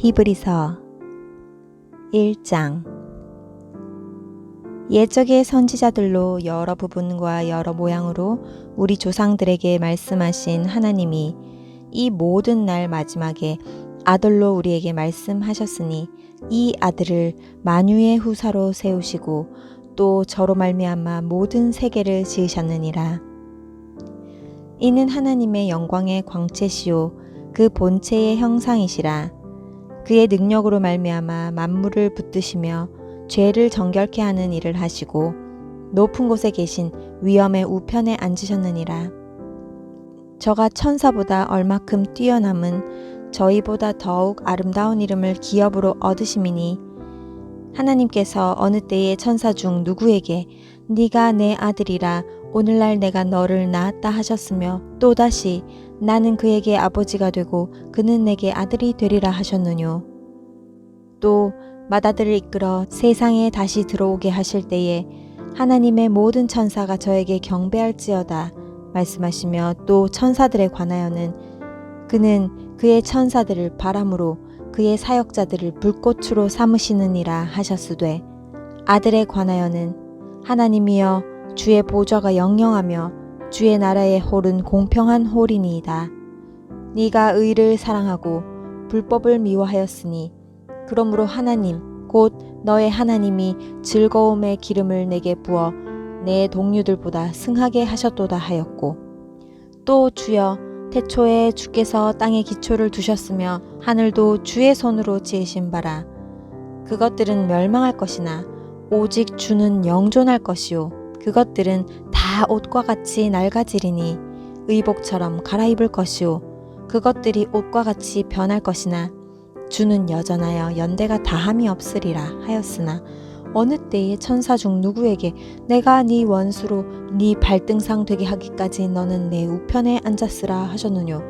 히브리서 1장. 옛적의 선지자들로 여러 부분과 여러 모양으로 우리 조상들에게 말씀하신 하나님이 이 모든 날 마지막에 아들로 우리에게 말씀하셨으니 이 아들을 만유의 후사로 세우시고 또 저로 말미암아 모든 세계를 지으셨느니라. 이는 하나님의 영광의 광채시요 그 본체의 형상이시라. 그의 능력으로 말미암아 만물을 붙드시며 죄를 정결케 하는 일을 하시고 높은 곳에 계신 위엄의 우편에 앉으셨느니라. 저가 천사보다 얼마큼 뛰어남은 저희보다 더욱 아름다운 이름을 기업으로 얻으심이니 하나님께서 어느 때에 천사 중 누구에게 네가 내 아들이라 오늘날 내가 너를 낳았다 하셨으며 또다시 나는 그에게 아버지가 되고 그는 내게 아들이 되리라 하셨느뇨. 또 맏아들을 이끌어 세상에 다시 들어오게 하실 때에 하나님의 모든 천사가 저에게 경배할지어다 말씀하시며 또 천사들에 관하여는 그는 그의 천사들을 바람으로 그의 사역자들을 불꽃으로 삼으시느니라 하셨으되 아들에 관하여는 하나님이여 주의 보좌가 영영하며 주의 나라의 홀은 공평한 홀이니이다. 네가 의를 사랑하고 불법을 미워하였으니 그러므로 하나님 곧 너의 하나님이 즐거움의 기름을 내게 부어 내 동류들보다 승하게 하셨도다 하였고 또 주여 태초에 주께서 땅에 기초를 두셨으며 하늘도 주의 손으로 지으신 바라. 그것들은 멸망할 것이나 오직 주는 영존할 것이요 그것들은 다 옷과 같이 낡아지리니 의복처럼 갈아입을 것이요 그것들이 옷과 같이 변할 것이나 주는 여전하여 연대가 다함이 없으리라 하였으나 어느 때에 천사 중 누구에게 내가 네 원수로 네 발등상 되게 하기까지 너는 내 우편에 앉았으라 하셨느뇨.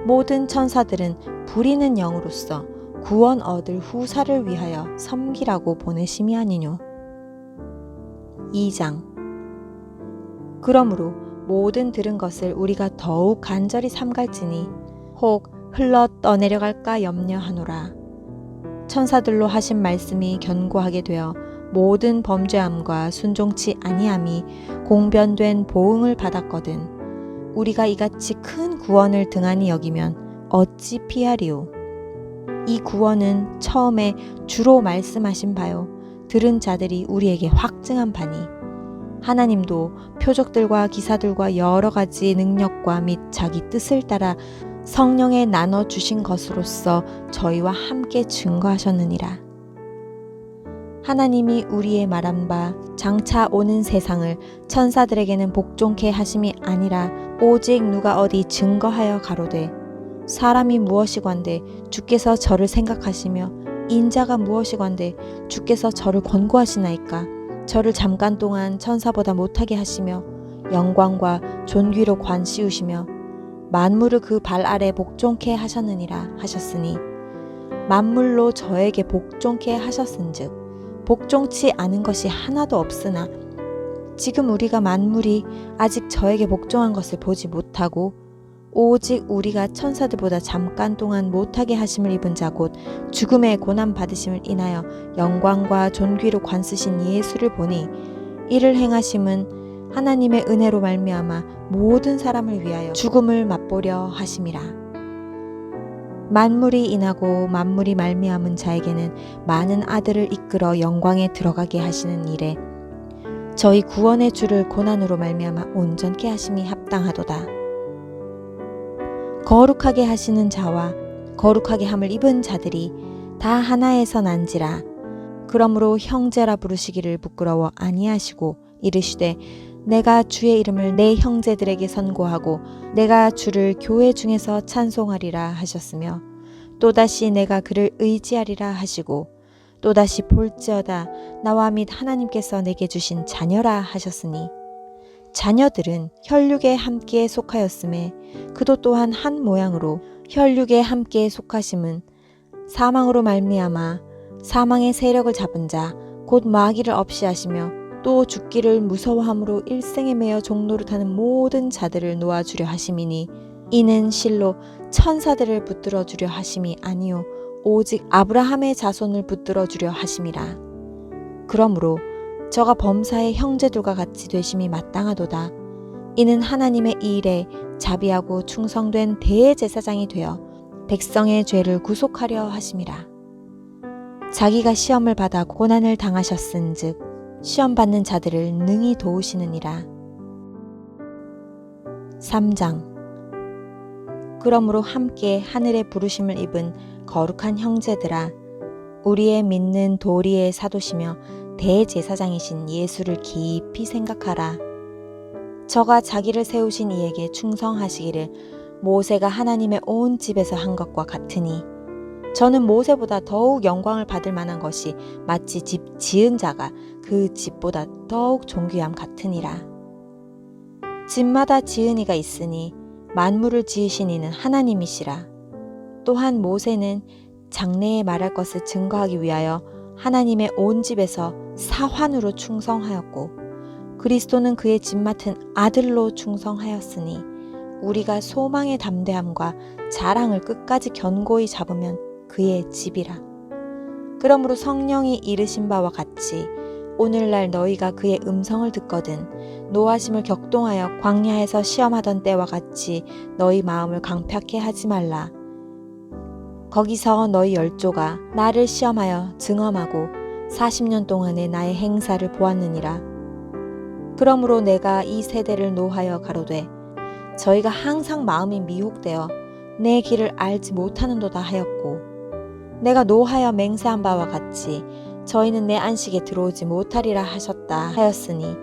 모든 천사들은 부리는 영으로서 구원 얻을 후사를 위하여 섬기라고 보내심이 아니뇨. 2장. 그러므로 모든 들은 것을 우리가 더욱 간절히 삼갈지니 혹 흘러 떠내려갈까 염려하노라. 천사들로 하신 말씀이 견고하게 되어 모든 범죄함과 순종치 아니함이 공변된 보응을 받았거든 우리가 이같이 큰 구원을 등한히 여기면 어찌 피하리오. 이 구원은 처음에 주로 말씀하신 바요 들은 자들이 우리에게 확증한 바니 하나님도 표적들과 기사들과 여러 가지 능력과 및 자기 뜻을 따라 성령에 나눠주신 것으로서 저희와 함께 증거하셨느니라. 하나님이 우리의 말한 바 장차 오는 세상을 천사들에게는 복종케 하심이 아니라 오직 누가 어디 증거하여 가로되 사람이 무엇이건대 주께서 저를 생각하시며 인자가 무엇이건대 주께서 저를 권고하시나이까. 저를 잠깐 동안 천사보다 못하게 하시며 영광과 존귀로 관씌우시며 만물을 그 발 아래 복종케 하셨느니라 하셨으니 만물로 저에게 복종케 하셨은즉 복종치 않은 것이 하나도 없으나 지금 우리가 만물이 아직 저에게 복종한 것을 보지 못하고 오직 우리가 천사들보다 잠깐 동안 못하게 하심을 입은 자 곧 죽음의 고난 받으심을 인하여 영광과 존귀로 관쓰신 예수를 보니 이를 행하심은 하나님의 은혜로 말미암아 모든 사람을 위하여 죽음을 맛보려 하심이라. 만물이 인하고 만물이 말미암은 자에게는 많은 아들을 이끌어 영광에 들어가게 하시는 일에 저희 구원의 주를 고난으로 말미암아 온전케 하심이 합당하도다. 거룩하게 하시는 자와 거룩하게 함을 입은 자들이 다 하나에서 난지라. 그러므로 형제라 부르시기를 부끄러워 아니하시고 이르시되 내가 주의 이름을 내 형제들에게 선고하고 내가 주를 교회 중에서 찬송하리라 하셨으며 또다시 내가 그를 의지하리라 하시고 또다시 볼지어다 나와 및 하나님께서 내게 주신 자녀라 하셨으니 자녀들은 혈육에 함께 속하였음에 그도 또한 한 모양으로 혈육에 함께 속하심은 사망으로 말미암아 사망의 세력을 잡은 자 곧 마귀를 없이 하시며 또 죽기를 무서워함으로 일생에 매여 종노릇 하는 모든 자들을 놓아주려 하심이니 이는 실로 천사들을 붙들어 주려 하심이 아니요 오직 아브라함의 자손을 붙들어 주려 하심이라. 그러므로 저가 범사의 형제들과 같이 되심이 마땅하도다. 이는 하나님의 일에 자비하고 충성된 대제사장이 되어 백성의 죄를 구속하려 하심이라. 자기가 시험을 받아 고난을 당하셨은즉 시험 받는 자들을 능히 도우시느니라. 3장. 그러므로 함께 하늘의 부르심을 입은 거룩한 형제들아, 우리의 믿는 도리의 사도시며 대제사장이신 예수를 깊이 생각하라. 저가 자기를 세우신 이에게 충성하시기를 모세가 하나님의 온 집에서 한 것과 같으니, 저는 모세보다 더욱 영광을 받을 만한 것이 마치 집 지은 자가 그 집보다 더욱 존귀함 같으니라. 집마다 지은 이가 있으니 만물을 지으신 이는 하나님이시라. 또한 모세는 장래에 말할 것을 증거하기 위하여 하나님의 온 집에서 사환으로 충성하였고, 그리스도는 그의 집 맡은 아들로 충성하였으니 우리가 소망의 담대함과 자랑을 끝까지 견고히 잡으면 그의 집이라. 그러므로 성령이 이르신 바와 같이 오늘날 너희가 그의 음성을 듣거든 노하심을 격동하여 광야에서 시험하던 때와 같이 너희 마음을 강팍해 하지 말라. 거기서 너희 열조가 나를 시험하여 증언하고 40년 동안의 나의 행사를 보았느니라. 그러므로 내가 이 세대를 노하여 가로되 저희가 항상 마음이 미혹되어 내 길을 알지 못하는도다 하였고, 내가 노하여 맹세한 바와 같이 저희는 내 안식에 들어오지 못하리라 하셨다 하였으니,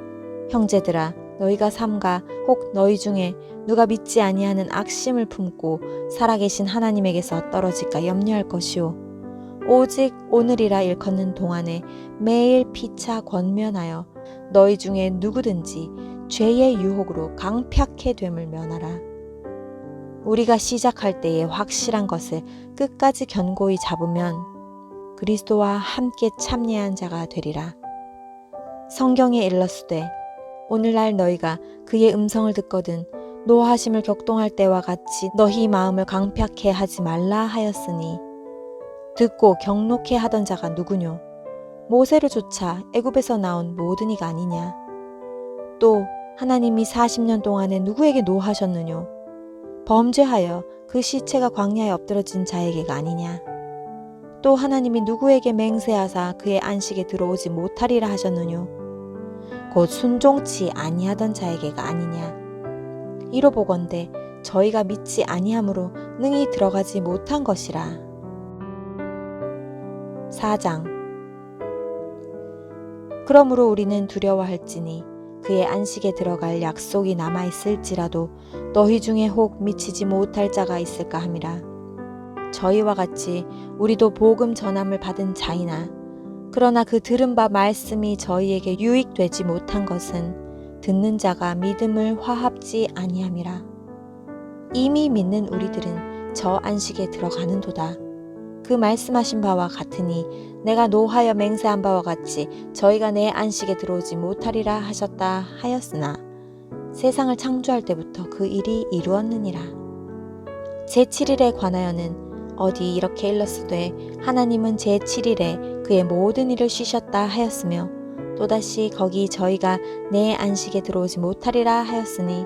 형제들아, 너희가 삼가 혹 너희 중에 누가 믿지 아니하는 악심을 품고 살아계신 하나님에게서 떨어질까 염려할 것이오. 오직 오늘이라 일컫는 동안에 매일 피차 권면하여 너희 중에 누구든지 죄의 유혹으로 강팍해 됨을 면하라. 우리가 시작할 때에 확실한 것을 끝까지 견고히 잡으면 그리스도와 함께 참여한 자가 되리라. 성경에 일렀으되 오늘날 너희가 그의 음성을 듣거든 노하심을 격동할 때와 같이 너희 마음을 강팍해 하지 말라 하였으니, 듣고 경록해 하던 자가 누구뇨? 모세를 쫓아 애굽에서 나온 모든 이가 아니냐? 또 하나님이 40년 동안에 누구에게 노하셨느뇨? 범죄하여 그 시체가 광야에 엎드러진 자에게가 아니냐? 또 하나님이 누구에게 맹세하사 그의 안식에 들어오지 못하리라 하셨느뇨? 곧 순종치 아니하던 자에게가 아니냐? 이로 보건대 저희가 믿지 아니함으로 능히 들어가지 못한 것이라. 4장. 그러므로 우리는 두려워할지니 그의 안식에 들어갈 약속이 남아있을지라도 너희 중에 혹 미치지 못할 자가 있을까 함이라. 저희와 같이 우리도 복음 전함을 받은 자이나, 그러나 그 들은 바 말씀이 저희에게 유익되지 못한 것은 듣는 자가 믿음을 화합지 아니함이라. 이미 믿는 우리들은 저 안식에 들어가는도다. 그 말씀하신 바와 같으니 내가 노하여 맹세한 바와 같이 저희가 내 안식에 들어오지 못하리라 하셨다 하였으나 세상을 창조할 때부터 그 일이 이루었느니라. 제7일에 관하여는 어디 이렇게 일렀으되 하나님은 제7일에 그의 모든 일을 쉬셨다 하였으며, 또다시 거기 저희가 내 안식에 들어오지 못하리라 하였으니,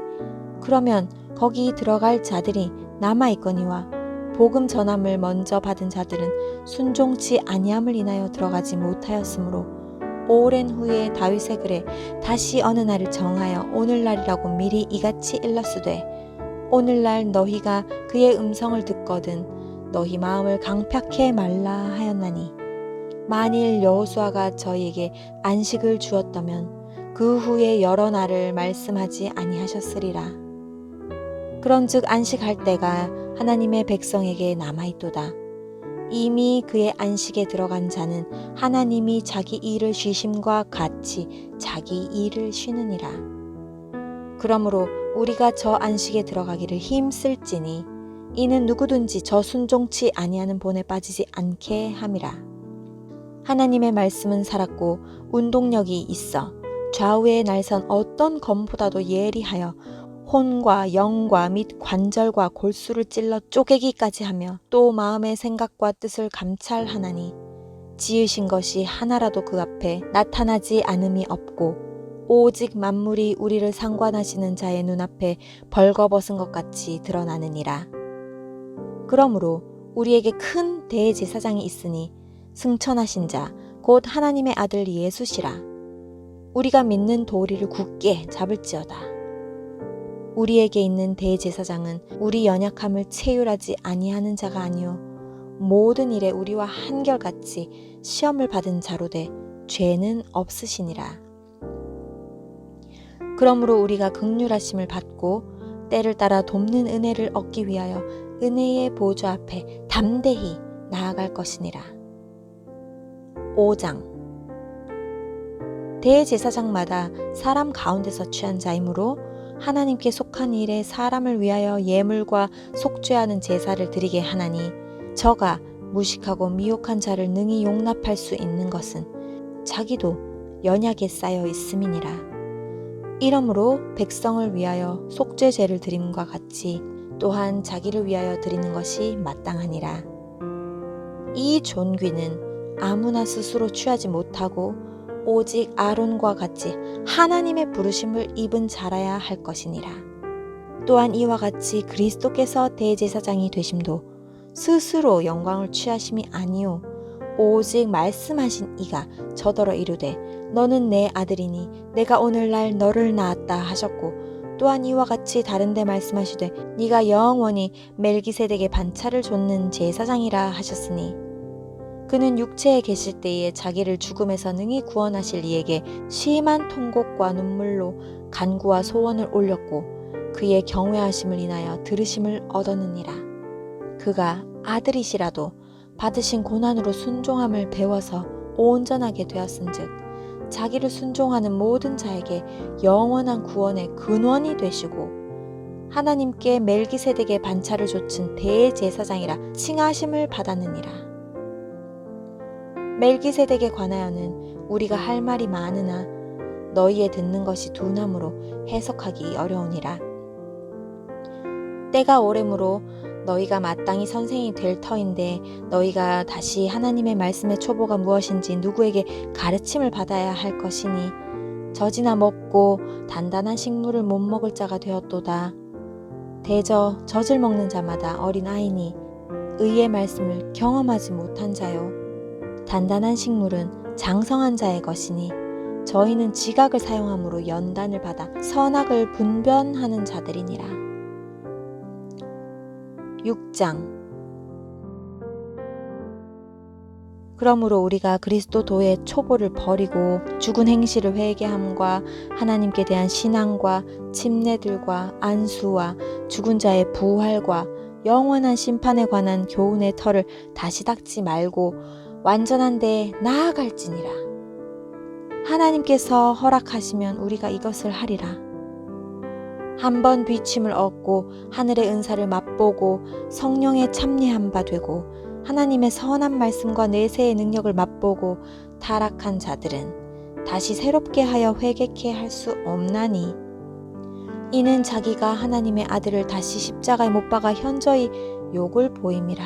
그러면 거기 들어갈 자들이 남아있거니와 복음 전함을 먼저 받은 자들은 순종치 아니함을 인하여 들어가지 못하였으므로 오랜 후에 다윗의 글에 다시 어느 날을 정하여 오늘날이라고 미리 이같이 일렀으되, 오늘날 너희가 그의 음성을 듣거든 너희 마음을 강팍해 말라 하였나니, 만일 여호수아가 저희에게 안식을 주었다면 그 후에 여러 날을 말씀하지 아니하셨으리라. 그런즉 안식할 때가 하나님의 백성에게 남아있도다. 이미 그의 안식에 들어간 자는 하나님이 자기 일을 쉬심과 같이 자기 일을 쉬느니라. 그러므로 우리가 저 안식에 들어가기를 힘쓸지니 이는 누구든지 저 순종치 아니하는 본에 빠지지 않게 함이라. 하나님의 말씀은 살았고 운동력이 있어 좌우에 날선 어떤 검보다도 예리하여 혼과 영과 및 관절과 골수를 찔러 쪼개기까지 하며 또 마음의 생각과 뜻을 감찰하나니 지으신 것이 하나라도 그 앞에 나타나지 않음이 없고 오직 만물이 우리를 상관하시는 자의 눈앞에 벌거벗은 것 같이 드러나느니라. 그러므로 우리에게 큰 대제사장이 있으니 승천하신 자 곧 하나님의 아들 예수시라. 우리가 믿는 도리를 굳게 잡을지어다. 우리에게 있는 대제사장은 우리 연약함을 체휼하지 아니하는 자가 아니요 모든 일에 우리와 한결같이 시험을 받은 자로 돼 죄는 없으시니라. 그러므로 우리가 긍휼하심을 받고 때를 따라 돕는 은혜를 얻기 위하여 은혜의 보좌 앞에 담대히 나아갈 것이니라. 5장. 대제사장마다 사람 가운데서 취한 자이므로 하나님께 속한 일에 사람을 위하여 예물과 속죄하는 제사를 드리게 하나니 저가 무식하고 미혹한 자를 능히 용납할 수 있는 것은 자기도 연약에 쌓여 있음이니라. 이러므로 백성을 위하여 속죄제를 드림과 같이 또한 자기를 위하여 드리는 것이 마땅하니라. 이 존귀는 아무나 스스로 취하지 못하고 오직 아론과 같이 하나님의 부르심을 입은 자라야 할 것이니라. 또한 이와 같이 그리스도께서 대제사장이 되심도 스스로 영광을 취하심이 아니요 오직 말씀하신 이가 저더러 이르되 너는 내 아들이니 내가 오늘날 너를 낳았다 하셨고 또한 이와 같이 다른 데 말씀하시되 네가 영원히 멜기세덱의 반차를 좇는 제사장이라 하셨으니 그는 육체에 계실 때에 자기를 죽음에서 능히 구원하실 이에게 심한 통곡과 눈물로 간구와 소원을 올렸고 그의 경외하심을 인하여 들으심을 얻었느니라. 그가 아들이시라도 받으신 고난으로 순종함을 배워서 온전하게 되었은즉 자기를 순종하는 모든 자에게 영원한 구원의 근원이 되시고 하나님께 멜기세덱의 반차를 좇은 대제사장이라 칭하심을 받았느니라. 멜기세덱에 관하여는 우리가 할 말이 많으나 너희의 듣는 것이 둔함으로 해석하기 어려우니라. 때가 오래므로 너희가 마땅히 선생이 될 터인데 너희가 다시 하나님의 말씀의 초보가 무엇인지 누구에게 가르침을 받아야 할 것이니 젖이나 먹고 단단한 식물을 못 먹을 자가 되었도다. 대저 젖을 먹는 자마다 어린아이니 의의 말씀을 경험하지 못한 자요. 단단한 식물은 장성한 자의 것이니 저희는 지각을 사용함으로 연단을 받아 선악을 분별하는 자들이니라. 6장. 그러므로 우리가 그리스도 도의 초보를 버리고 죽은 행실을 회개함과 하나님께 대한 신앙과 침례들과 안수와 죽은 자의 부활과 영원한 심판에 관한 교훈의 터를 다시 닦지 말고 완전한 데에 나아갈지니라. 하나님께서 허락하시면 우리가 이것을 하리라. 한 번 비침을 얻고 하늘의 은사를 맛보고 성령에 참여한 바 되고 하나님의 선한 말씀과 내세의 능력을 맛보고 타락한 자들은 다시 새롭게 하여 회개케 할 수 없나니 이는 자기가 하나님의 아들을 다시 십자가에 못 박아 현저히 욕을 보임이라.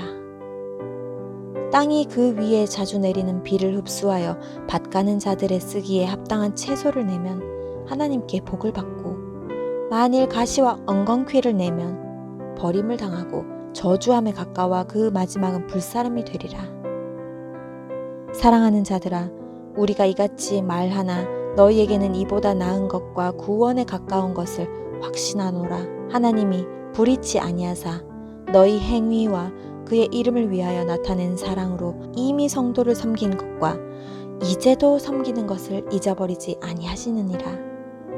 땅이 그 위에 자주 내리는 비를 흡수하여 밭가는 자들의 쓰기에 합당한 채소를 내면 하나님께 복을 받고 만일 가시와 엉겅퀴를 내면 버림을 당하고 저주함에 가까워 그 마지막은 불사름이 되리라. 사랑하는 자들아 우리가 이같이 말하나 너희에게는 이보다 나은 것과 구원에 가까운 것을 확신하노라. 하나님이 불의치 아니하사 너희 행위와 그의 이름을 위하여 나타낸 사랑으로 이미 성도를 섬긴 것과 이제도 섬기는 것을 잊어버리지 아니하시느니라.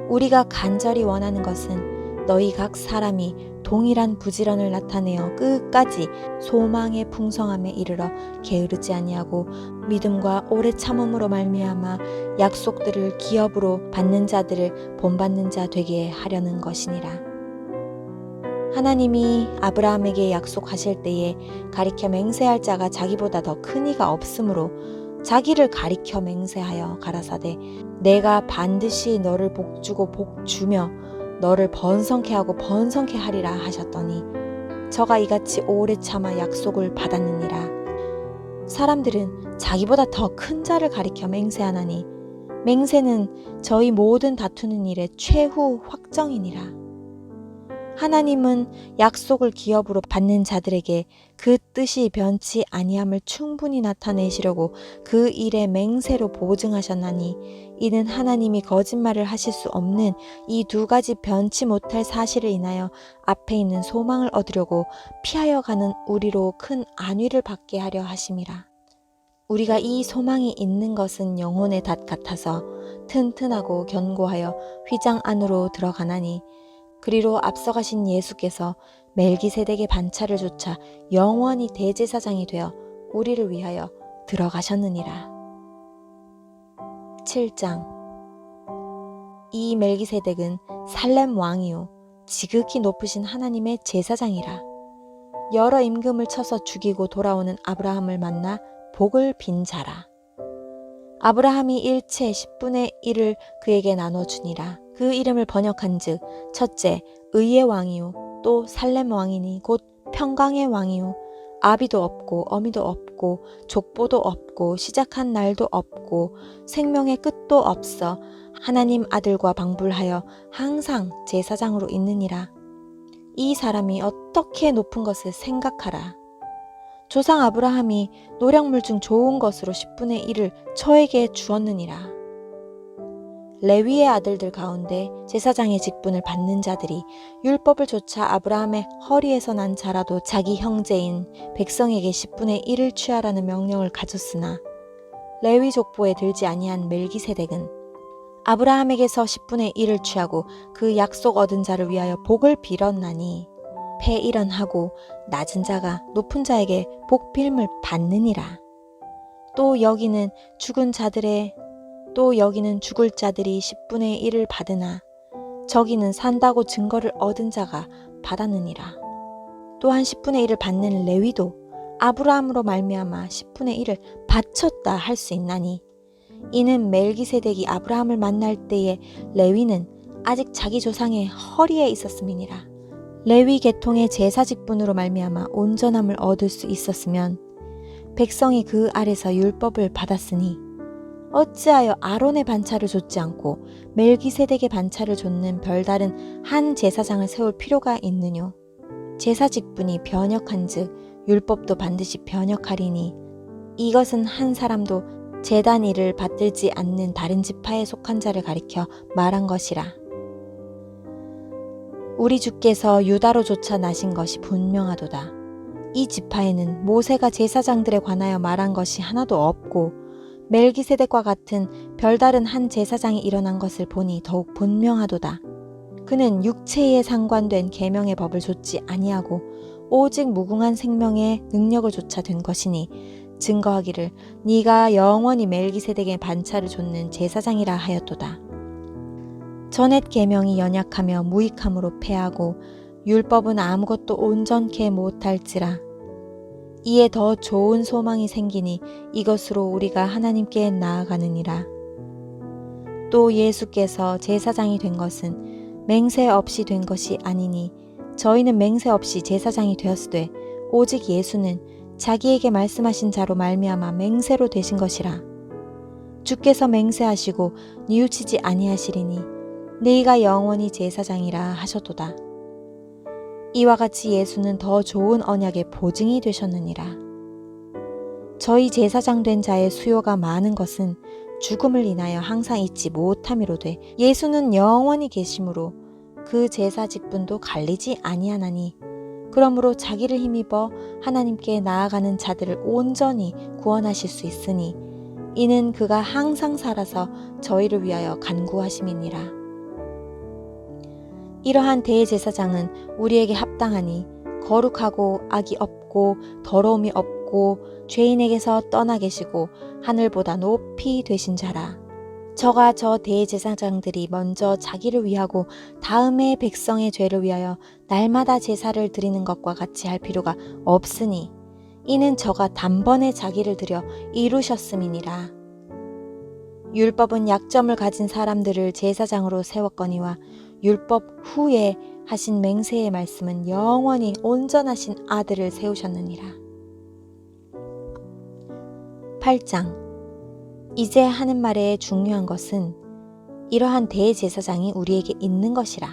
우리가 간절히 원하는 것은 너희 각 사람이 동일한 부지런을 나타내어 끝까지 소망의 풍성함에 이르러 게으르지 아니하고 믿음과 오래 참음으로 말미암아 약속들을 기업으로 받는 자들을 본받는 자 되게 하려는 것이니라. 하나님이 아브라함에게 약속하실 때에 가리켜 맹세할 자가 자기보다 더 큰 이가 없으므로 자기를 가리켜 맹세하여 가라사대 내가 반드시 너를 복주고 복주며 너를 번성케 하고 번성케 하리라 하셨더니 저가 이같이 오래 참아 약속을 받았느니라. 사람들은 자기보다 더 큰 자를 가리켜 맹세하나니 맹세는 저희 모든 다투는 일의 최후 확정이니라. 하나님은 약속을 기업으로 받는 자들에게 그 뜻이 변치 아니함을 충분히 나타내시려고 그 일의 맹세로 보증하셨나니 이는 하나님이 거짓말을 하실 수 없는 이 두 가지 변치 못할 사실을 인하여 앞에 있는 소망을 얻으려고 피하여 가는 우리로 큰 안위를 받게 하려 하심이라. 우리가 이 소망이 있는 것은 영혼의 닷 같아서 튼튼하고 견고하여 휘장 안으로 들어가나니 그리로 앞서가신 예수께서 멜기세덱의 반차를 조차 영원히 대제사장이 되어 우리를 위하여 들어가셨느니라. 7장. 이 멜기세덱은 살렘 왕이요 지극히 높으신 하나님의 제사장이라. 여러 임금을 쳐서 죽이고 돌아오는 아브라함을 만나 복을 빈 자라. 아브라함이 일체 10분의 1을 그에게 나눠주니라. 그 이름을 번역한즉 첫째 의의 왕이요 또 살렘 왕이니 곧 평강의 왕이요 아비도 없고 어미도 없고 족보도 없고 시작한 날도 없고 생명의 끝도 없어 하나님 아들과 방불하여 항상 제사장으로 있느니라. 이 사람이 어떻게 높은 것을 생각하라. 조상 아브라함이 노량물 중 좋은 것으로 10분의 1을 저에게 주었느니라. 레위의 아들들 가운데 제사장의 직분을 받는 자들이 율법을 조차 아브라함의 허리에서 난 자라도 자기 형제인 백성에게 10분의 1을 취하라는 명령을 가졌으나 레위 족보에 들지 아니한 멜기세덱은 아브라함에게서 10분의 1을 취하고 그 약속 얻은 자를 위하여 복을 빌었나니 폐일언하고 낮은 자가 높은 자에게 복빌을 받느니라. 또 여기는 죽을 자들이 10분의 1을 받으나 저기는 산다고 증거를 얻은 자가 받았느니라. 또한 10분의 1을 받는 레위도 아브라함으로 말미암아 10분의 1을 바쳤다 할 수 있나니 이는 멜기세덱이 아브라함을 만날 때에 레위는 아직 자기 조상의 허리에 있었음이니라. 레위 계통의 제사 직분으로 말미암아 온전함을 얻을 수 있었으면 백성이 그 아래서 율법을 받았으니 어찌하여 아론의 반차를 좇지 않고 멜기세덱의 반차를 좇는 별다른 한 제사장을 세울 필요가 있느뇨. 제사 직분이 변역한즉 율법도 반드시 변역하리니 이것은 한 사람도 제단 일을 받들지 않는 다른 지파에 속한 자를 가리켜 말한 것이라. 우리 주께서 유다로조차 나신 것이 분명하도다. 이 지파에는 모세가 제사장들에 관하여 말한 것이 하나도 없고 멜기세덱과 같은 별다른 한 제사장이 일어난 것을 보니 더욱 분명하도다. 그는 육체에 상관된 계명의 법을 좇지 아니하고 오직 무궁한 생명의 능력을 좇아 된 것이니 증거하기를 네가 영원히 멜기세덱의 반차를 좇는 제사장이라 하였도다. 전옛 계명이 연약하며 무익함으로 패하고 율법은 아무것도 온전케 못할지라. 이에 더 좋은 소망이 생기니 이것으로 우리가 하나님께 나아가느니라. 또 예수께서 제사장이 된 것은 맹세 없이 된 것이 아니니 저희는 맹세 없이 제사장이 되었으되 오직 예수는 자기에게 말씀하신 자로 말미암아 맹세로 되신 것이라. 주께서 맹세하시고 뉘우치지 아니하시리니 네가 영원히 제사장이라 하셨도다. 이와 같이 예수는 더 좋은 언약의 보증이 되셨느니라. 저희 제사장 된 자의 수요가 많은 것은 죽음을 인하여 항상 잊지 못함이로되 예수는 영원히 계심으로 그 제사 직분도 갈리지 아니하나니 그러므로 자기를 힘입어 하나님께 나아가는 자들을 온전히 구원하실 수 있으니 이는 그가 항상 살아서 저희를 위하여 간구하심이니라. 이러한 대제사장은 우리에게 합당하니 거룩하고 악이 없고 더러움이 없고 죄인에게서 떠나 계시고 하늘보다 높이 되신 자라. 저가 저 대제사장들이 먼저 자기를 위하고 다음에 백성의 죄를 위하여 날마다 제사를 드리는 것과 같이 할 필요가 없으니 이는 저가 단번에 자기를 드려 이루셨음이니라. 율법은 약점을 가진 사람들을 제사장으로 세웠거니와 율법 후에 하신 맹세의 말씀은 영원히 온전하신 아들을 세우셨느니라. 8장. 이제 하는 말의 중요한 것은 이러한 대제사장이 우리에게 있는 것이라.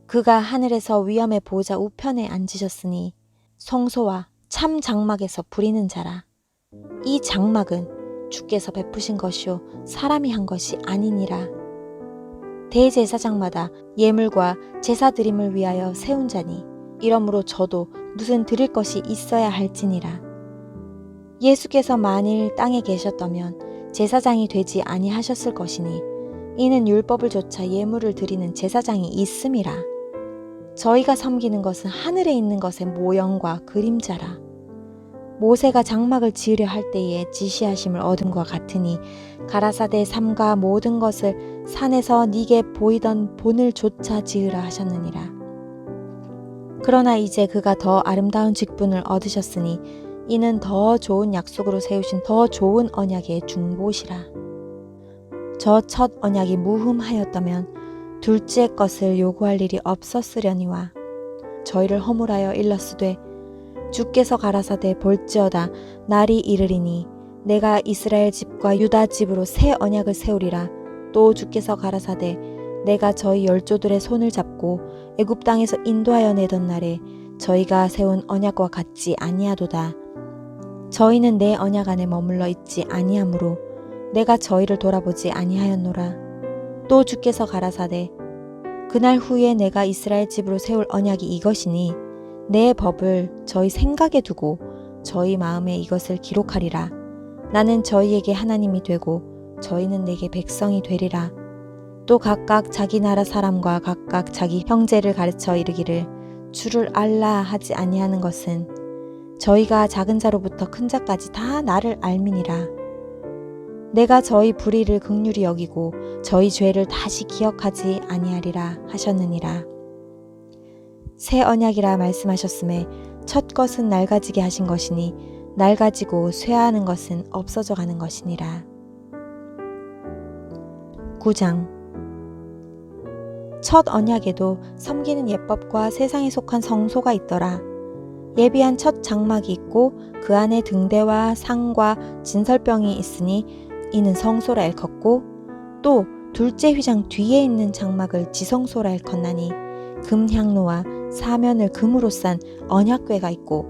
그가 하늘에서 위엄의 보좌 우편에 앉으셨으니 성소와 참 장막에서 부리는 자라. 이 장막은 주께서 베푸신 것이요 사람이 한 것이 아니니라. 대제사장마다 예물과 제사 드림을 위하여 세운 자니 이러므로 저도 무슨 드릴 것이 있어야 할지니라. 예수께서 만일 땅에 계셨다면 제사장이 되지 아니하셨을 것이니 이는 율법을 조차 예물을 드리는 제사장이 있음이라. 저희가 섬기는 것은 하늘에 있는 것의 모형과 그림자라. 모세가 장막을 지으려 할 때에 지시하심을 얻음과 같으니 가라사대 삼가 모든 것을 산에서 네게 보이던 본을 조차 지으라 하셨느니라. 그러나 이제 그가 더 아름다운 직분을 얻으셨으니 이는 더 좋은 약속으로 세우신 더 좋은 언약의 중보시라. 저 첫 언약이 무흠하였다면 둘째 것을 요구할 일이 없었으려니와 저희를 허물하여 일렀으되 주께서 가라사대 볼지어다 날이 이르리니 내가 이스라엘 집과 유다 집으로 새 언약을 세우리라. 또 주께서 가라사대 내가 저희 열조들의 손을 잡고 애굽 땅에서 인도하여 내던 날에 저희가 세운 언약과 같지 아니하도다. 저희는 내 언약 안에 머물러 있지 아니하므로 내가 저희를 돌아보지 아니하였노라. 또 주께서 가라사대 그날 후에 내가 이스라엘 집으로 세울 언약이 이것이니 내 법을 저희 생각에 두고 저희 마음에 이것을 기록하리라. 나는 저희에게 하나님이 되고 저희는 내게 백성이 되리라. 또 각각 자기 나라 사람과 각각 자기 형제를 가르쳐 이르기를 주를 알라 하지 아니하는 것은 저희가 작은 자로부터 큰 자까지 다 나를 알미니라. 내가 저희 불의를 긍휼히 여기고 저희 죄를 다시 기억하지 아니하리라 하셨느니라. 새 언약이라 말씀하셨음에 첫 것은 낡아지게 하신 것이니 낡아지고 쇠하는 것은 없어져 가는 것이니라. 9장. 첫 언약에도 섬기는 예법과 세상에 속한 성소가 있더라. 예비한 첫 장막이 있고 그 안에 등대와 상과 진설병이 있으니 이는 성소라 일컫고 또 둘째 휘장 뒤에 있는 장막을 지성소라 일컫나니 금향로와 사면을 금으로 싼 언약궤가 있고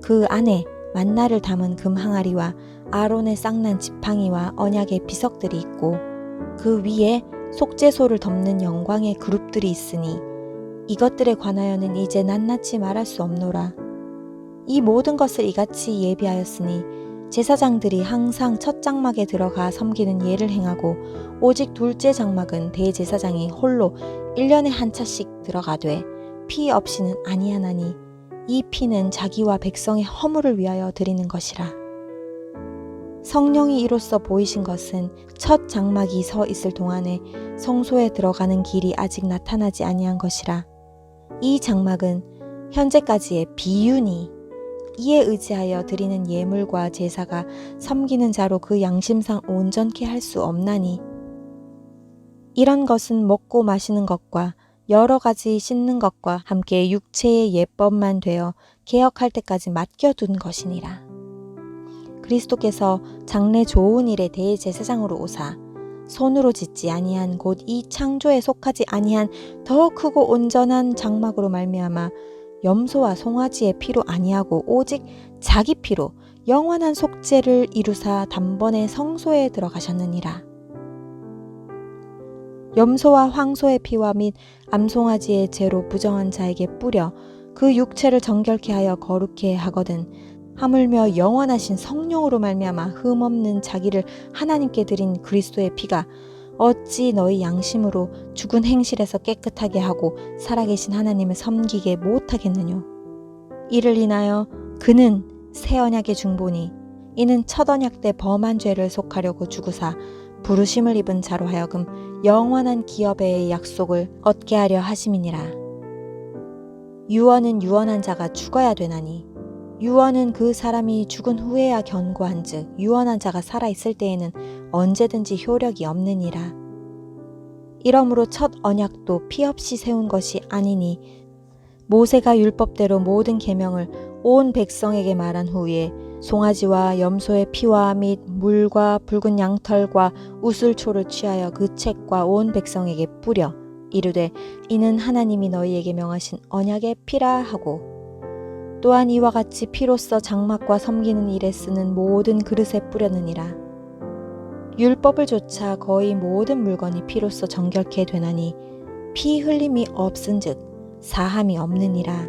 그 안에 만나를 담은 금 항아리와 아론의 쌍난 지팡이와 언약의 비석들이 있고 그 위에 속죄소를 덮는 영광의 그룹들이 있으니 이것들에 관하여는 이제 낱낱이 말할 수 없노라. 이 모든 것을 이같이 예비하였으니 제사장들이 항상 첫 장막에 들어가 섬기는 예를 행하고 오직 둘째 장막은 대제사장이 홀로 1년에 한 차씩 들어가되 피 없이는 아니하나니 이 피는 자기와 백성의 허물을 위하여 드리는 것이라. 성령이 이로써 보이신 것은 첫 장막이 서 있을 동안에 성소에 들어가는 길이 아직 나타나지 아니한 것이라. 이 장막은 현재까지의 비유니 이에 의지하여 드리는 예물과 제사가 섬기는 자로 그 양심상 온전케 할 수 없나니 이런 것은 먹고 마시는 것과 여러 가지 씻는 것과 함께 육체의 예법만 되어 개혁할 때까지 맡겨둔 것이니라. 그리스도께서 장래 좋은 일에 대제사장으로 오사 손으로 짓지 아니한 곧 이 창조에 속하지 아니한 더 크고 온전한 장막으로 말미암아 염소와 송아지의 피로 아니하고 오직 자기 피로 영원한 속죄를 이루사 단번에 성소에 들어가셨느니라. 염소와 황소의 피와 및 암송아지의 죄로 부정한 자에게 뿌려 그 육체를 정결케 하여 거룩케 하거든 하물며 영원하신 성령으로 말미암아 흠없는 자기를 하나님께 드린 그리스도의 피가 어찌 너희 양심으로 죽은 행실에서 깨끗하게 하고 살아계신 하나님을 섬기게 못하겠느뇨. 이를 인하여 그는 새 언약의 중보니 이는 첫 언약 때 범한 죄를 속하려고 죽으사 부르심을 입은 자로 하여금 영원한 기업의 약속을 얻게 하려 하심이니라. 유언은 유언한 자가 죽어야 되나니 유언은 그 사람이 죽은 후에야 견고한 즉 유언한 자가 살아있을 때에는 언제든지 효력이 없느니라. 이러므로 첫 언약도 피 없이 세운 것이 아니니 모세가 율법대로 모든 계명을 온 백성에게 말한 후에 송아지와 염소의 피와 및 물과 붉은 양털과 우슬초를 취하여 그 책과 온 백성에게 뿌려 이르되 이는 하나님이 너희에게 명하신 언약의 피라 하고 또한 이와 같이 피로써 장막과 섬기는 일에 쓰는 모든 그릇에 뿌렸느니라. 율법을 조차 거의 모든 물건이 피로써 정결케 되나니 피 흘림이 없은즉 사함이 없느니라.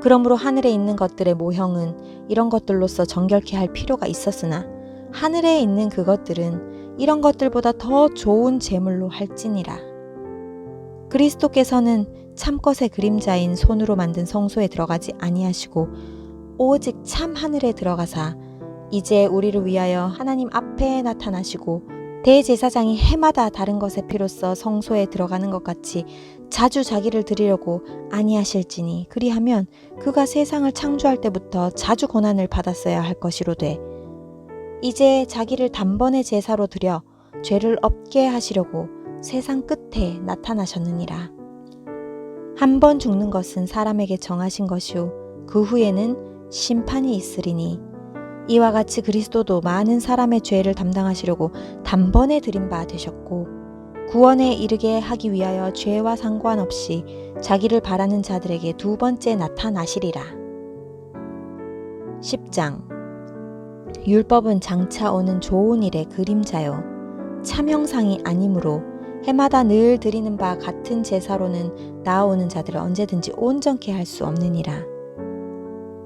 그러므로 하늘에 있는 것들의 모형은 이런 것들로서 정결케 할 필요가 있었으나 하늘에 있는 그것들은 이런 것들보다 더 좋은 제물로 할지니라. 그리스도께서는 참것의 그림자인 손으로 만든 성소에 들어가지 아니하시고 오직 참 하늘에 들어가사 이제 우리를 위하여 하나님 앞에 나타나시고 대제사장이 해마다 다른 것의 피로써 성소에 들어가는 것 같이 자주 자기를 드리려고 아니하실지니 그리하면 그가 세상을 창조할 때부터 자주 고난을 받았어야 할 것이로되 이제 자기를 단번에 제사로 드려 죄를 없게 하시려고 세상 끝에 나타나셨느니라. 한 번 죽는 것은 사람에게 정하신 것이요 그 후에는 심판이 있으리니 이와 같이 그리스도도 많은 사람의 죄를 담당하시려고 단번에 드린 바 되셨고 구원에 이르게 하기 위하여 죄와 상관없이 자기를 바라는 자들에게 두 번째 나타나시리라. 10장 율법은 장차 오는 좋은 일의 그림자요 참 형상이 아니므로 해마다 늘 드리는 바 같은 제사로는 나아오는 자들을 언제든지 온전케 할 수 없느니라.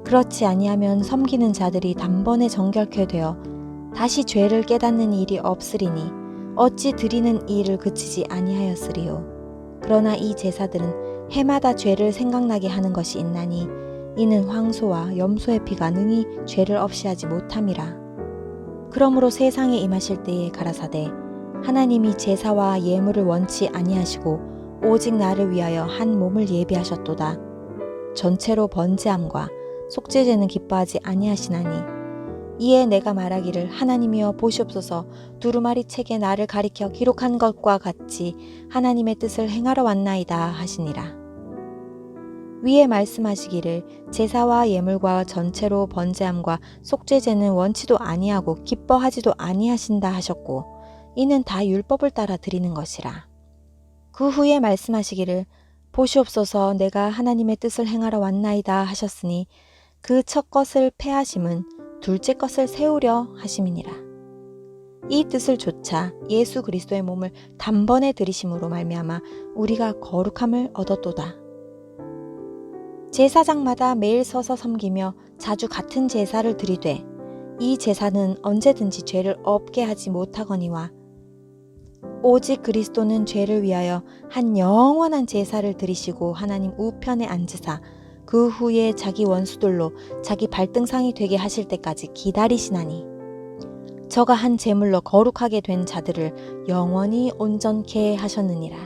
그렇지 아니하면 섬기는 자들이 단번에 정결케 되어 다시 죄를 깨닫는 일이 없으리니 어찌 드리는 일을 그치지 아니하였으리요. 그러나 이 제사들은 해마다 죄를 생각나게 하는 것이 있나니 이는 황소와 염소의 피가 능히 죄를 없이 하지 못함이라. 그러므로 세상에 임하실 때에 가라사대 하나님이 제사와 예물을 원치 아니하시고 오직 나를 위하여 한 몸을 예비하셨도다. 전체로 번제함과 속죄제는 기뻐하지 아니하시나니 이에 내가 말하기를 하나님이여 보시옵소서 두루마리 책에 나를 가리켜 기록한 것과 같이 하나님의 뜻을 행하러 왔나이다 하시니라. 위에 말씀하시기를 제사와 예물과 전체로 번제함과 속죄제는 원치도 아니하고 기뻐하지도 아니하신다 하셨고 이는 다 율법을 따라 드리는 것이라. 그 후에 말씀하시기를 보시옵소서 내가 하나님의 뜻을 행하러 왔나이다 하셨으니 그 첫 것을 패하심은 둘째 것을 세우려 하심이니라. 이 뜻을 조차 예수 그리스도의 몸을 단번에 들이심으로 말미암아 우리가 거룩함을 얻었도다. 제사장마다 매일 서서 섬기며 자주 같은 제사를 드리되 이 제사는 언제든지 죄를 없게 하지 못하거니와 오직 그리스도는 죄를 위하여 한 영원한 제사를 드리시고 하나님 우편에 앉으사 그 후에 자기 원수들로 자기 발등상이 되게 하실 때까지 기다리시나니 저가 한 제물로 거룩하게 된 자들을 영원히 온전케 하셨느니라.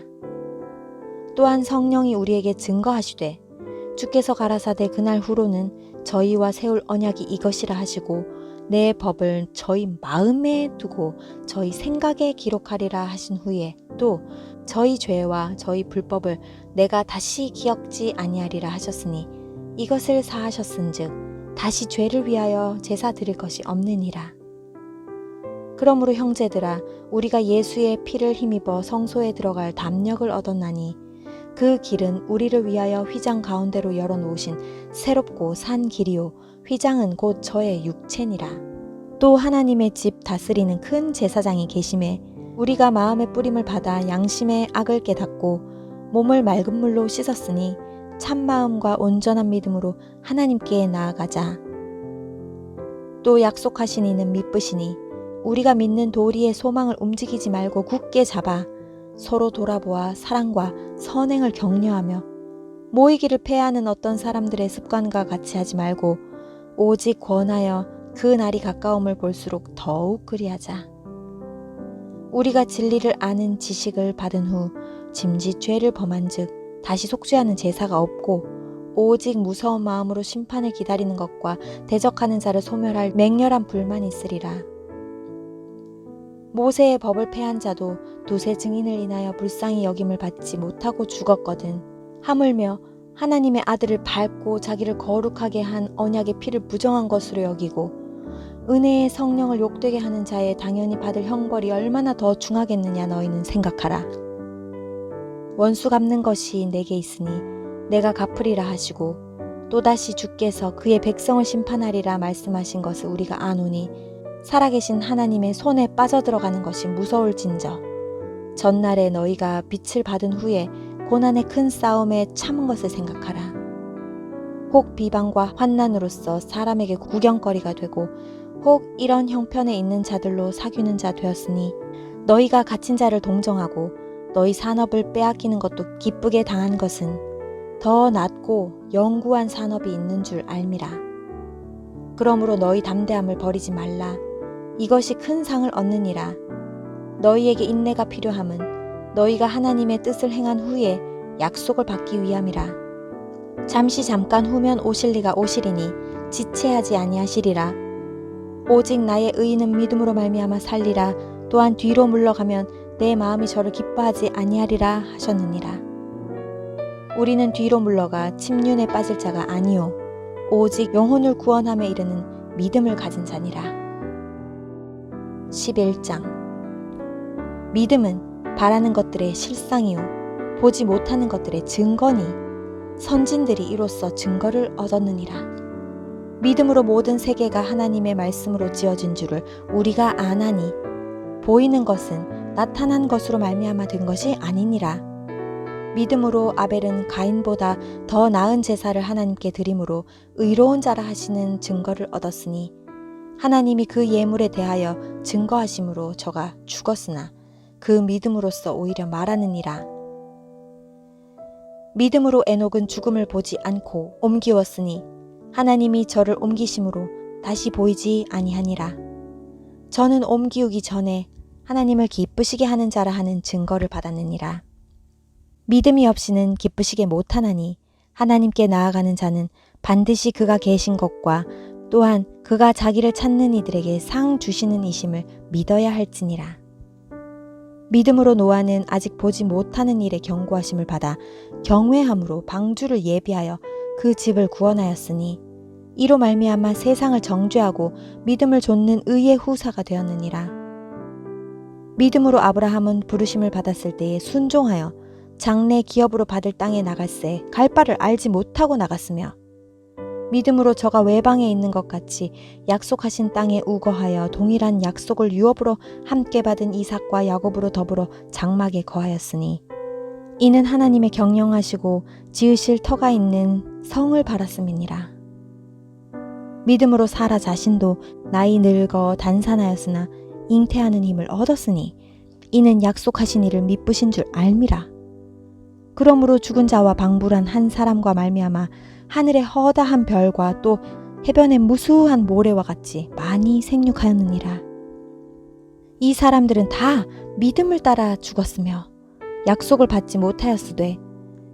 또한 성령이 우리에게 증거하시되 주께서 가라사대 그날 후로는 저희와 세울 언약이 이것이라 하시고 내 법을 저희 마음에 두고 저희 생각에 기록하리라 하신 후에 또 저희 죄와 저희 불법을 내가 다시 기억지 아니하리라 하셨으니 이것을 사하셨은즉 다시 죄를 위하여 제사 드릴 것이 없느니라. 그러므로 형제들아 우리가 예수의 피를 힘입어 성소에 들어갈 담력을 얻었나니 그 길은 우리를 위하여 휘장 가운데로 열어놓으신 새롭고 산 길이요 휘장은 곧 저의 육체니라. 또 하나님의 집 다스리는 큰 제사장이 계심에 우리가 마음의 뿌림을 받아 양심의 악을 깨닫고 몸을 맑은 물로 씻었으니 참마음과 온전한 믿음으로 하나님께 나아가자. 또 약속하신 이는 미쁘시니 우리가 믿는 도리의 소망을 움직이지 말고 굳게 잡아 서로 돌아보아 사랑과 선행을 격려하며 모이기를 패하는 어떤 사람들의 습관과 같이 하지 말고 오직 권하여 그 날이 가까움을 볼수록 더욱 그리하자. 우리가 진리를 아는 지식을 받은 후 짐짓 죄를 범한 즉 다시 속죄하는 제사가 없고 오직 무서운 마음으로 심판을 기다리는 것과 대적하는 자를 소멸할 맹렬한 불만이 있으리라. 모세의 법을 폐한 자도 두세 증인을 인하여 불쌍히 여김을 받지 못하고 죽었거든. 하물며 하나님의 아들을 밟고 자기를 거룩하게 한 언약의 피를 부정한 것으로 여기고 은혜의 성령을 욕되게 하는 자에 당연히 받을 형벌이 얼마나 더 중하겠느냐 너희는 생각하라. 원수 갚는 것이 내게 있으니 내가 갚으리라 하시고 또다시 주께서 그의 백성을 심판하리라 말씀하신 것을 우리가 아노니 살아계신 하나님의 손에 빠져들어가는 것이 무서울진저. 전날에 너희가 빛을 받은 후에 고난의 큰 싸움에 참은 것을 생각하라. 혹 비방과 환난으로서 사람에게 구경거리가 되고 혹 이런 형편에 있는 자들로 사귀는 자 되었으니 너희가 갇힌 자를 동정하고 너희 산업을 빼앗기는 것도 기쁘게 당한 것은 더 낫고 영구한 산업이 있는 줄 알미라. 그러므로 너희 담대함을 버리지 말라. 이것이 큰 상을 얻느니라. 너희에게 인내가 필요함은 너희가 하나님의 뜻을 행한 후에 약속을 받기 위함이라. 잠시 잠깐 후면 오실 리가 오시리니 지체하지 아니하시리라. 오직 나의 의인은 믿음으로 말미암아 살리라. 또한 뒤로 물러가면 내 마음이 저를 기뻐하지 아니하리라 하셨느니라. 우리는 뒤로 물러가 침륜에 빠질 자가 아니요 오직 영혼을 구원함에 이르는 믿음을 가진 자니라. 11장. 믿음은 바라는 것들의 실상이요 보지 못하는 것들의 증거니 선진들이 이로써 증거를 얻었느니라. 믿음으로 모든 세계가 하나님의 말씀으로 지어진 줄을 우리가 아나니 보이는 것은 나타난 것으로 말미암아 된 것이 아니니라. 믿음으로 아벨은 가인보다 더 나은 제사를 하나님께 드림으로 의로운 자라 하시는 증거를 얻었으니 하나님이 그 예물에 대하여 증거하심으로 저가 죽었으나 그 믿음으로써 오히려 말하느니라. 믿음으로 에녹은 죽음을 보지 않고 옮기웠으니 하나님이 저를 옮기심으로 다시 보이지 아니하니라. 저는 옮기우기 전에 하나님을 기쁘시게 하는 자라 하는 증거를 받았느니라. 믿음이 없이는 기쁘시게 못하나니 하나님께 나아가는 자는 반드시 그가 계신 것과 또한 그가 자기를 찾는 이들에게 상 주시는 이심을 믿어야 할지니라. 믿음으로 노아는 아직 보지 못하는 일에 경고하심을 받아 경외함으로 방주를 예비하여 그 집을 구원하였으니 이로 말미암아 세상을 정죄하고 믿음을 좇는 의의 후사가 되었느니라. 믿음으로 아브라함은 부르심을 받았을 때에 순종하여 장래 기업으로 받을 땅에 나갈새 갈 바를 알지 못하고 나갔으며 믿음으로 저가 외방에 있는 것 같이 약속하신 땅에 우거하여 동일한 약속을 유업으로 함께 받은 이삭과 야곱으로 더불어 장막에 거하였으니 이는 하나님의 경영하시고 지으실 터가 있는 성을 바랐음이니라. 믿음으로 사라 자신도 나이 늙어 단산하였으나 잉태하는 힘을 얻었으니 이는 약속하신 이를 미쁘신 줄 알미라. 그러므로 죽은 자와 방불한 한 사람과 말미암아 하늘의 허다한 별과 또 해변의 무수한 모래와 같이 많이 생육하였느니라. 이 사람들은 다 믿음을 따라 죽었으며 약속을 받지 못하였으되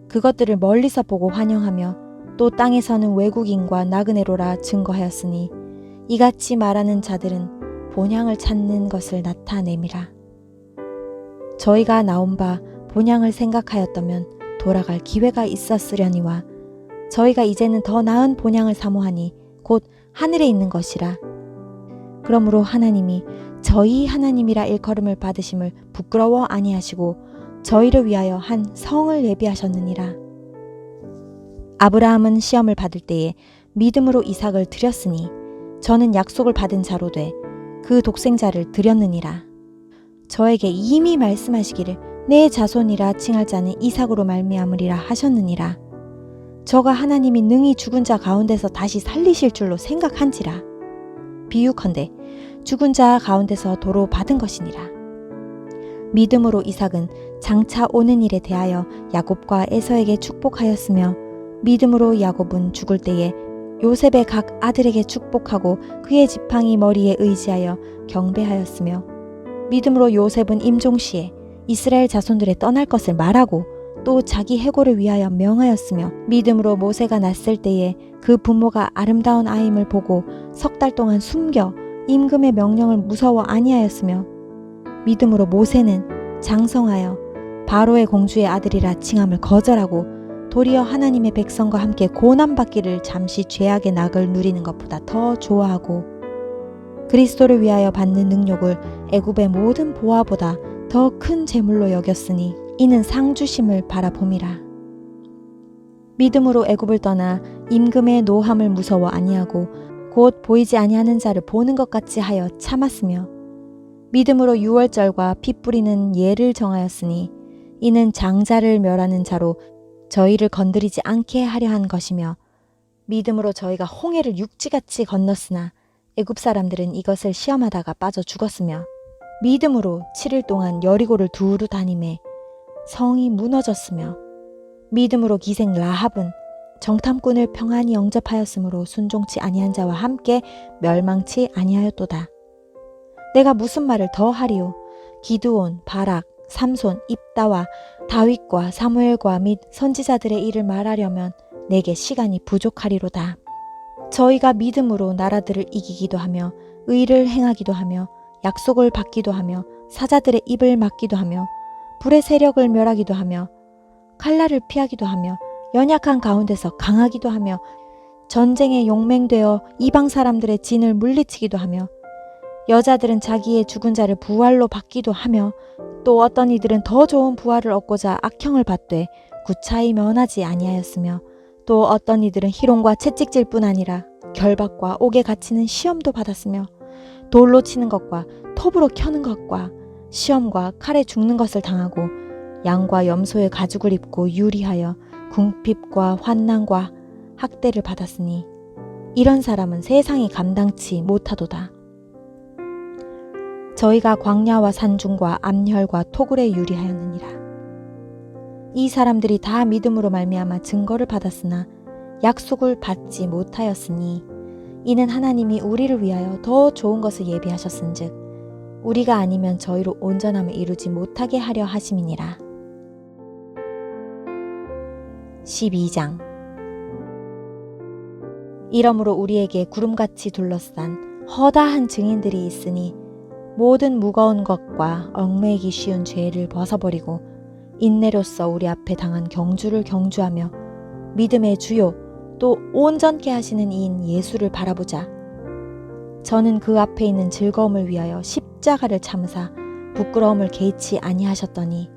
그것들을 멀리서 보고 환영하며 또 땅에서는 외국인과 나그네로라 증거하였으니 이같이 말하는 자들은 본향을 찾는 것을 나타냄이라. 저희가 나온 바 본향을 생각하였다면 돌아갈 기회가 있었으려니와 저희가 이제는 더 나은 본향을 사모하니 곧 하늘에 있는 것이라. 그러므로 하나님이 저희 하나님이라 일컬음을 받으심을 부끄러워 아니하시고 저희를 위하여 한 성을 예비하셨느니라. 아브라함은 시험을 받을 때에 믿음으로 이삭을 드렸으니 저는 약속을 받은 자로 돼 그 독생자를 드렸느니라. 저에게 이미 말씀하시기를 내 자손이라 칭할 자는 이삭으로 말미암으리라 하셨느니라. 저가 하나님이 능히 죽은 자 가운데서 다시 살리실 줄로 생각한지라. 비유컨대 죽은 자 가운데서 도로 받은 것이니라. 믿음으로 이삭은 장차 오는 일에 대하여 야곱과 에서에게 축복하였으며 믿음으로 야곱은 죽을 때에 요셉의 각 아들에게 축복하고 그의 지팡이 머리에 의지하여 경배하였으며 믿음으로 요셉은 임종시에 이스라엘 자손들의 떠날 것을 말하고 또 자기 해고를 위하여 명하였으며 믿음으로 모세가 났을 때에 그 부모가 아름다운 아임을 보고 석 달 동안 숨겨 임금의 명령을 무서워 아니하였으며 믿음으로 모세는 장성하여 바로의 공주의 아들이라 칭함을 거절하고 도리어 하나님의 백성과 함께 고난받기를 잠시 죄악의 낙을 누리는 것보다 더 좋아하고 그리스도를 위하여 받는 능력을 애굽의 모든 보화보다 더 큰 재물로 여겼으니 이는 상 주심을 바라봄이라. 믿음으로 애굽을 떠나 임금의 노함을 무서워 아니하고 곧 보이지 아니하는 자를 보는 것 같이 하여 참았으며 믿음으로 유월절과 피 뿌리는 예를 정하였으니 이는 장자를 멸하는 자로 저희를 건드리지 않게 하려 한 것이며 믿음으로 저희가 홍해를 육지같이 건넜으나 애굽 사람들은 이것을 시험하다가 빠져 죽었으며 믿음으로 7일 동안 여리고를 두루 다니매 성이 무너졌으며 믿음으로 기생 라합은 정탐꾼을 평안히 영접하였으므로 순종치 아니한 자와 함께 멸망치 아니하였도다. 내가 무슨 말을 더 하리요? 기드온, 바락, 삼손, 입다와 다윗과 사무엘과 및 선지자들의 일을 말하려면 내게 시간이 부족하리로다. 저희가 믿음으로 나라들을 이기기도 하며 의를 행하기도 하며 약속을 받기도 하며 사자들의 입을 막기도 하며 불의 세력을 멸하기도 하며 칼날을 피하기도 하며 연약한 가운데서 강하기도 하며 전쟁에 용맹되어 이방 사람들의 진을 물리치기도 하며 여자들은 자기의 죽은 자를 부활로 받기도 하며 또 어떤 이들은 더 좋은 부활을 얻고자 악형을 받되 구차히 면하지 아니하였으며 또 어떤 이들은 희롱과 채찍질뿐 아니라 결박과 옥에 갇히는 시험도 받았으며 돌로 치는 것과 톱으로 켜는 것과 시험과 칼에 죽는 것을 당하고 양과 염소의 가죽을 입고 유리하여 궁핍과 환난과 학대를 받았으니 이런 사람은 세상이 감당치 못하도다. 저희가 광야와 산중과 암혈과 토굴에 유리하였느니라. 이 사람들이 다 믿음으로 말미암아 증거를 받았으나 약속을 받지 못하였으니 이는 하나님이 우리를 위하여 더 좋은 것을 예비하셨은즉 우리가 아니면 저희로 온전함을 이루지 못하게 하려 하심이니라. 12장. 이러므로 우리에게 구름같이 둘러싼 허다한 증인들이 있으니 모든 무거운 것과 얽매이기 쉬운 죄를 벗어버리고 인내로써 우리 앞에 당한 경주를 경주하며 믿음의 주요 또 온전케 하시는 이인 예수를 바라보자. 저는 그 앞에 있는 즐거움을 위하여 십자가를 참으사 부끄러움을 개의치 아니하셨더니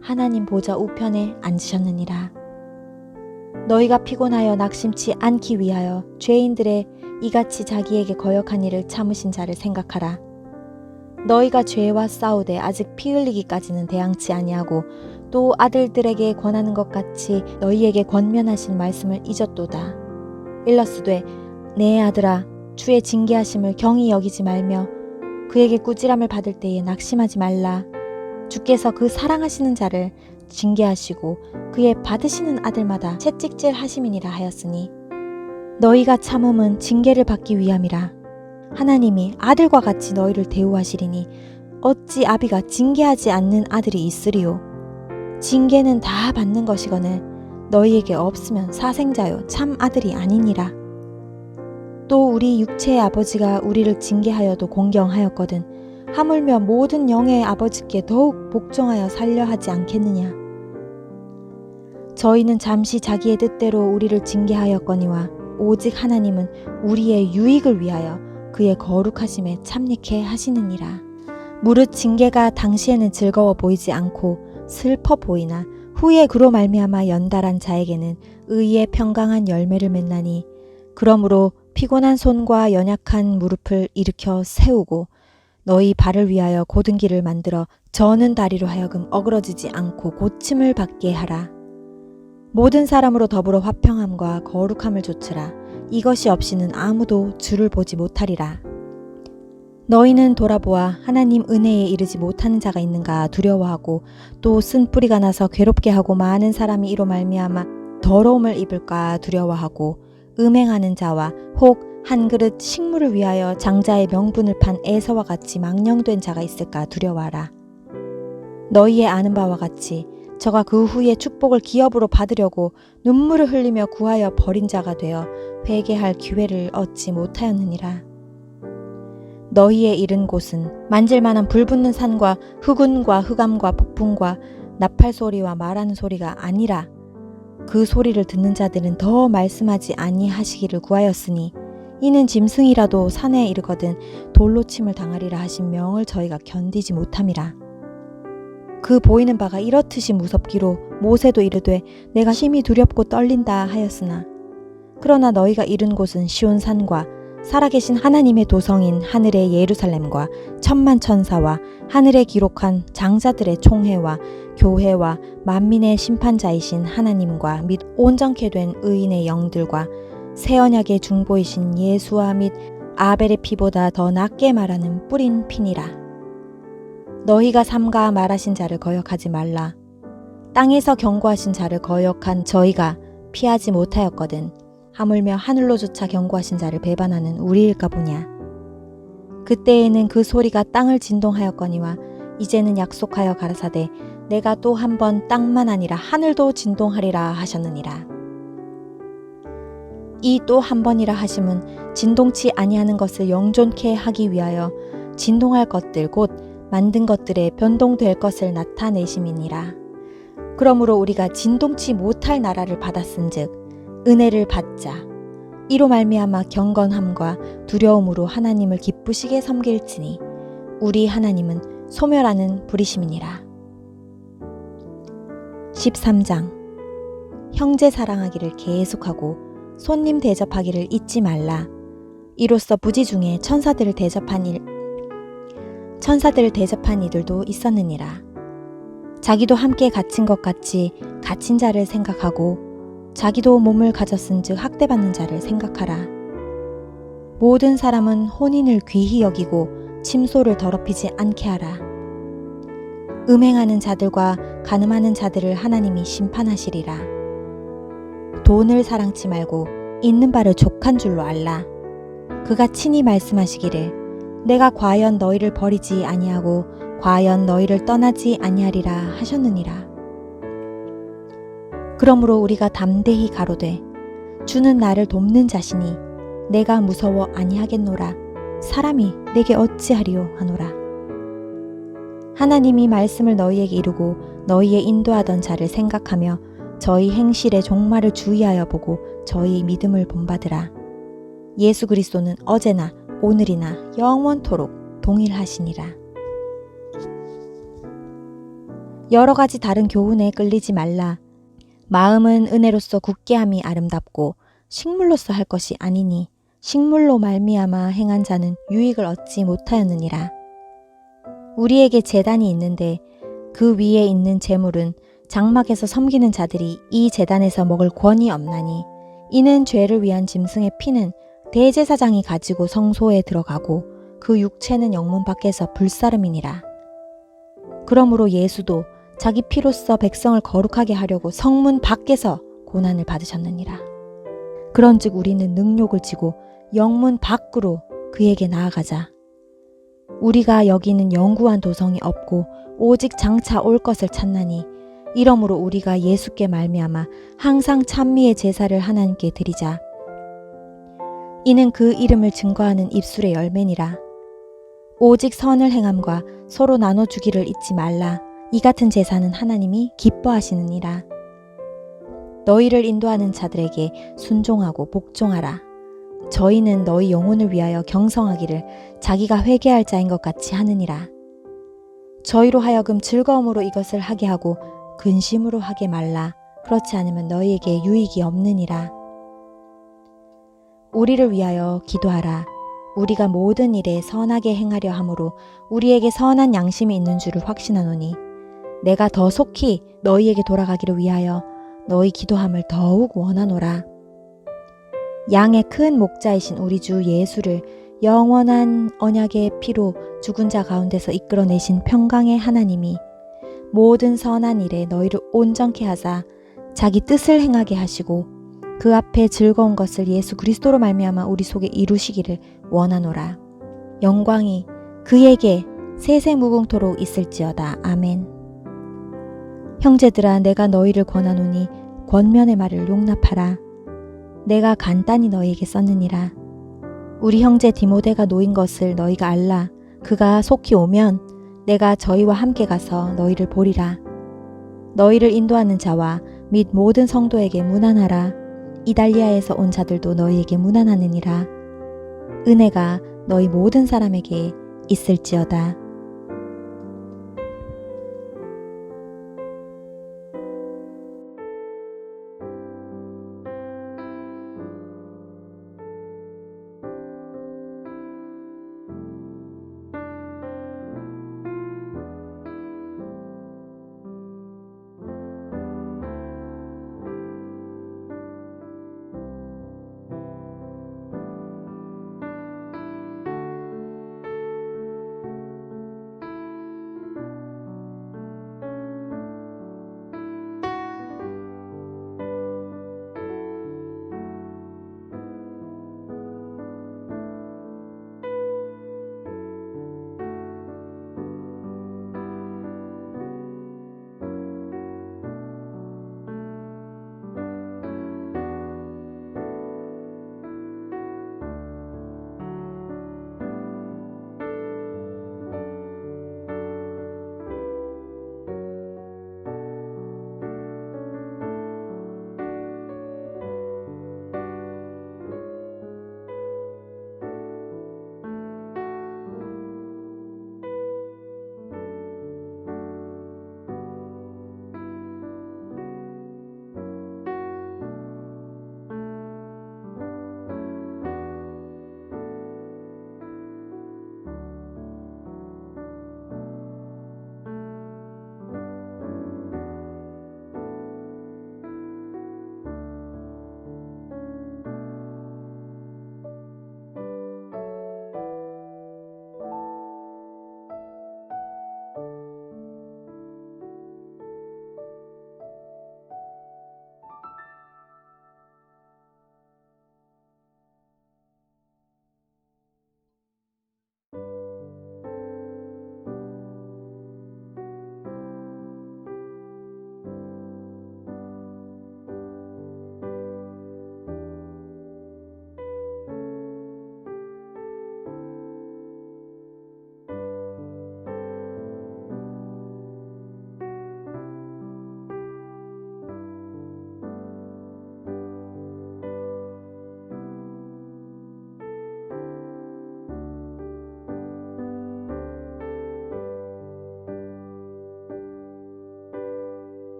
하나님 보좌 우편에 앉으셨느니라. 너희가 피곤하여 낙심치 않기 위하여 죄인들의 이같이 자기에게 거역한 일을 참으신 자를 생각하라. 너희가 죄와 싸우되 아직 피 흘리기까지는 대항치 아니하고 또 아들들에게 권하는 것 같이 너희에게 권면하신 말씀을 잊었도다. 일러스되 내 아들아 주의 징계하심을 경히 여기지 말며 그에게 꾸지람을 받을 때에 낙심하지 말라. 주께서 그 사랑하시는 자를 징계하시고 그의 받으시는 아들마다 채찍질 하심이니라 하였으니 너희가 참음은 징계를 받기 위함이라. 하나님이 아들과 같이 너희를 대우하시리니 어찌 아비가 징계하지 않는 아들이 있으리요. 징계는 다 받는 것이거늘 너희에게 없으면 사생자요 참 아들이 아니니라. 또 우리 육체의 아버지가 우리를 징계하여도 공경하였거든 하물며 모든 영의 아버지께 더욱 복종하여 살려 하지 않겠느냐. 저희는 잠시 자기의 뜻대로 우리를 징계하였거니와 오직 하나님은 우리의 유익을 위하여 그의 거룩하심에 참여케 하시느니라. 무릇 징계가 당시에는 즐거워 보이지 않고 슬퍼 보이나 후에 그로 말미암아 연달한 자에게는 의의 평강한 열매를 맺나니 그러므로 피곤한 손과 연약한 무릎을 일으켜 세우고 너희 발을 위하여 곧은 길을 만들어 저는 다리로 하여금 어그러지지 않고 고침을 받게 하라. 모든 사람으로 더불어 화평함과 거룩함을 조치라. 이것이 없이는 아무도 주를 보지 못하리라. 너희는 돌아보아 하나님 은혜에 이르지 못하는 자가 있는가 두려워하고 또 쓴뿌리가 나서 괴롭게 하고 많은 사람이 이로 말미암아 더러움을 입을까 두려워하고 음행하는 자와 혹 한 그릇 식물을 위하여 장자의 명분을 판 에서와 같이 망령된 자가 있을까 두려워하라. 너희의 아는 바와 같이 저가 그 후에 축복을 기업으로 받으려고 눈물을 흘리며 구하여 버린 자가 되어 회개할 기회를 얻지 못하였느니라. 너희의 이른 곳은 만질만한 불붙는 산과 흑운과 흑암과 폭풍과 나팔 소리와 말하는 소리가 아니라 그 소리를 듣는 자들은 더 말씀하지 아니하시기를 구하였으니 이는 짐승이라도 산에 이르거든 돌로 침을 당하리라 하신 명을 저희가 견디지 못함이라. 그 보이는 바가 이렇듯이 무섭기로 모세도 이르되 내가 심히 두렵고 떨린다 하였으나 그러나 너희가 이른 곳은 시온산과 살아계신 하나님의 도성인 하늘의 예루살렘과 천만 천사와 하늘에 기록한 장자들의 총회와 교회와 만민의 심판자이신 하나님과 및 온전케 된 의인의 영들과 새 언약의 중보이신 예수와 및 아벨의 피보다 더 낫게 말하는 뿌린 피니라. 너희가 삼가 말하신 자를 거역하지 말라. 땅에서 경고하신 자를 거역한 저희가 피하지 못하였거든 하물며 하늘로조차 경고하신 자를 배반하는 우리일까 보냐. 그때에는 그 소리가 땅을 진동하였거니와 이제는 약속하여 가라사대 내가 또 한 번 땅만 아니라 하늘도 진동하리라 하셨느니라. 이 또 한 번이라 하심은 진동치 아니하는 것을 영존케 하기 위하여 진동할 것들 곧 만든 것들에 변동될 것을 나타내심이니라. 그러므로 우리가 진동치 못할 나라를 받았은즉 은혜를 받자. 이로 말미암아 경건함과 두려움으로 하나님을 기쁘시게 섬길지니 우리 하나님은 소멸하는 불이심이니라. 13장 형제 사랑하기를 계속하고 손님 대접하기를 잊지 말라. 이로써 부지 중에 천사들을 대접한 이들도 있었느니라. 자기도 함께 갇힌 것 같이 갇힌 자를 생각하고 자기도 몸을 가졌은즉 학대받는 자를 생각하라. 모든 사람은 혼인을 귀히 여기고 침소를 더럽히지 않게 하라. 음행하는 자들과 간음하는 자들을 하나님이 심판하시리라. 돈을 사랑치 말고 있는 바를 족한 줄로 알라. 그가 친히 말씀하시기를 내가 과연 너희를 버리지 아니하고 과연 너희를 떠나지 아니하리라 하셨느니라. 그러므로 우리가 담대히 가로되 주는 나를 돕는 자시니 내가 무서워 아니하겠노라. 사람이 내게 어찌하리요 하노라. 하나님이 말씀을 너희에게 이루고 너희의 인도하던 자를 생각하며 저희 행실의 종말을 주의하여 보고 저희 믿음을 본받으라. 예수 그리스도는 어제나 오늘이나 영원토록 동일하시니라. 여러 가지 다른 교훈에 끌리지 말라. 마음은 은혜로서 굳게함이 아름답고 식물로서 할 것이 아니니 식물로 말미암아 행한 자는 유익을 얻지 못하였느니라. 우리에게 제단이 있는데 그 위에 있는 제물은 장막에서 섬기는 자들이 이 제단에서 먹을 권이 없나니 이는 죄를 위한 짐승의 피는 대제사장이 가지고 성소에 들어가고 그 육체는 영문 밖에서 불사름이니라. 그러므로 예수도 자기 피로써 백성을 거룩하게 하려고 성문 밖에서 고난을 받으셨느니라. 그런즉 우리는 능욕을 지고 영문 밖으로 그에게 나아가자. 우리가 여기는 영구한 도성이 없고 오직 장차 올 것을 찾나니 이러므로 우리가 예수께 말미암아 항상 찬미의 제사를 하나님께 드리자. 이는 그 이름을 증거하는 입술의 열매니라. 오직 선을 행함과 서로 나눠주기를 잊지 말라. 이 같은 제사는 하나님이 기뻐하시느니라. 너희를 인도하는 자들에게 순종하고 복종하라. 저희는 너희 영혼을 위하여 경성하기를 자기가 회개할 자인 것 같이 하느니라. 저희로 하여금 즐거움으로 이것을 하게 하고 근심으로 하게 말라. 그렇지 않으면 너희에게 유익이 없느니라. 우리를 위하여 기도하라. 우리가 모든 일에 선하게 행하려 함으로 우리에게 선한 양심이 있는 줄을 확신하노니 내가 더 속히 너희에게 돌아가기를 위하여 너희 기도함을 더욱 원하노라. 양의 큰 목자이신 우리 주 예수를 영원한 언약의 피로 죽은 자 가운데서 이끌어내신 평강의 하나님이 모든 선한 일에 너희를 온전케 하사 자기 뜻을 행하게 하시고 그 앞에 즐거운 것을 예수 그리스도로 말미암아 우리 속에 이루시기를 원하노라. 영광이 그에게 세세무궁토록 있을지어다. 아멘. 형제들아, 내가 너희를 권하노니 권면의 말을 용납하라. 내가 간단히 너희에게 썼느니라. 우리 형제 디모데가 놓인 것을 너희가 알라. 그가 속히 오면 내가 저희와 함께 가서 너희를 보리라. 너희를 인도하는 자와 및 모든 성도에게 문안하라. 이달리아에서 온 자들도 너희에게 문안하느니라. 은혜가 너희 모든 사람에게 있을지어다.